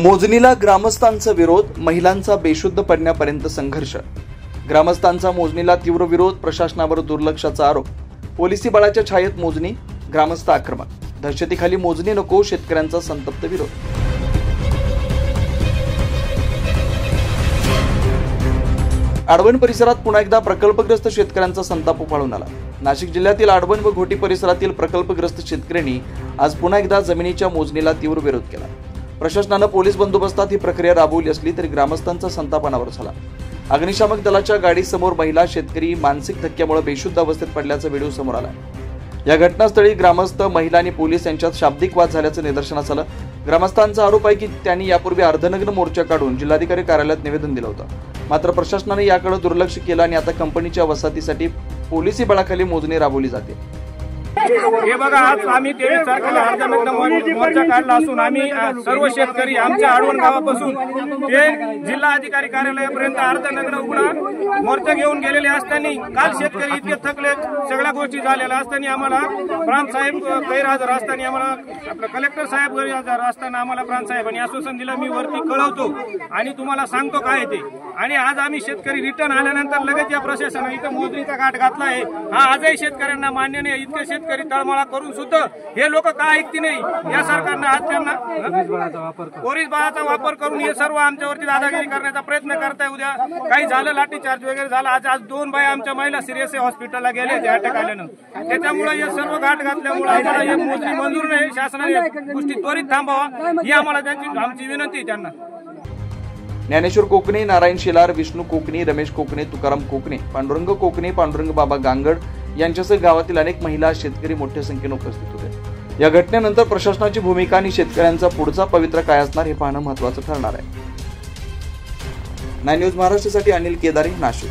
मोजणीला ग्रामस्थांचा विरोध, महिलांचा बेशुद्ध पडण्यापर्यंत संघर्ष। ग्रामस्थांचा मोजणीला तीव्र विरोध, प्रशासनावर दुर्लक्षाचा आरोप। पोलिसी बळाच्या छायेत मोजणी, ग्रामस्थ आक्रमक। दहशतीखाली मोजणी नको, शेतकऱ्यांचा संतप्त विरोध। आडवण परिसरात पुन्हा एकदा प्रकल्पग्रस्त शेतकऱ्यांचा संताप उफाळून आला। नाशिक जिल्ह्यातील आडवण व घोटी परिसरातील प्रकल्पग्रस्त शेतकऱ्यांनी आज पुन्हा एकदा जमिनीच्या मोजणीला तीव्र विरोध केला। प्रशासनाने पोलीस बंदोबस्तात ही प्रक्रिया राबवली असली तरी ग्रामस्थांचा संताप अनावर झाला। अग्निशामक दलाच्या गाडीसमोर महिला शेतकरी मानसिक धक्क्यामुळे बेशुद्ध अवस्थेत पडल्याचा व्हिडिओ समोर आला। या घटनास्थळी ग्रामस्थ, महिला आणि पोलीस यांच्यात शाब्दिक वाद झाल्याचं निदर्शनास आलं। ग्रामस्थांचा आरोप आहे की त्यांनी यापूर्वी अर्धनग्न मोर्चा काढून जिल्हाधिकारी कार्यालयात निवेदन दिलं होतं, मात्र प्रशासनाने याकडे दुर्लक्ष केलं आणि आता कंपनीच्या वसाहतीसाठी पोलिसी बळाखाली मोजणी राबवली जाते। हे बघा, आज आम्ही 23 तारखेला अर्धनग्न मोर्चा काढला असून आम्ही सर्व शेतकरी आमच्या आडवण गावापासून ते जिल्हा अधिकारी कार्यालयापर्यंत अर्धनग्न उघडा मोर्चा घेऊन गेलेले असताना काल शेतकरी इतके थकले, सगळ्या गोष्टी झालेल्या असताना आम्हाला प्रांत साहेब गैरहजर असताना, आम्हाला आपलं कलेक्टर साहेब गैरहजर असताना आम्हाला प्रांत साहेबांनी आश्वासन दिलं, मी वरती कळवतो आणि तुम्हाला सांगतो काय ते। आणि आज आम्ही शेतकरी रिटर्न आल्यानंतर लगेच या प्रशासनाने इथं मोजणीचा घाट घातला आहे। हा आजही शेतकऱ्यांना मान्य नाही। इतके शेतकरी तळमळा करून सुद्धा हे लोक का ऐकती नाही। या सरकारने आज त्यांना पोलीस बळाचा वापर करून हे सर्व आमच्यावरती दादागिरी करण्याचा प्रयत्न करताय। उद्या काही झालं, लाठीचार्ज वगैरे झाला। आज 2 बाया आमच्या महिला सिरियस हॉस्पिटलला गेले अटक आल्यानं। त्याच्यामुळे हे सर्व घाट घातल्यामुळे आम्हाला हे मोजणी मंजूर नाही। शासनाने गोष्टी त्वरित थांबवा ही आम्हाला आमची विनंती आहे त्यांना। ज्ञानेश्वर कोकणे, नारायण शेलार, विष्णू कोकणे, रमेश कोकणे, तुकाराम कोकणे, पांडुरंग कोकणे, पांडुरंग बाबा गांगड यांच्यासह गावातील अनेक महिला, शेतकरी मोठ्या संख्येने उपस्थित होते। या घटनेनंतर प्रशासनाची भूमिका आणि शेतकऱ्यांचा पुढचा पवित्रा काय असणार हे पाहणं महत्त्वाचं ठरणार आहे। 9 न्यूज महाराष्ट्रासाठी अनिल केदारी, नाशिक।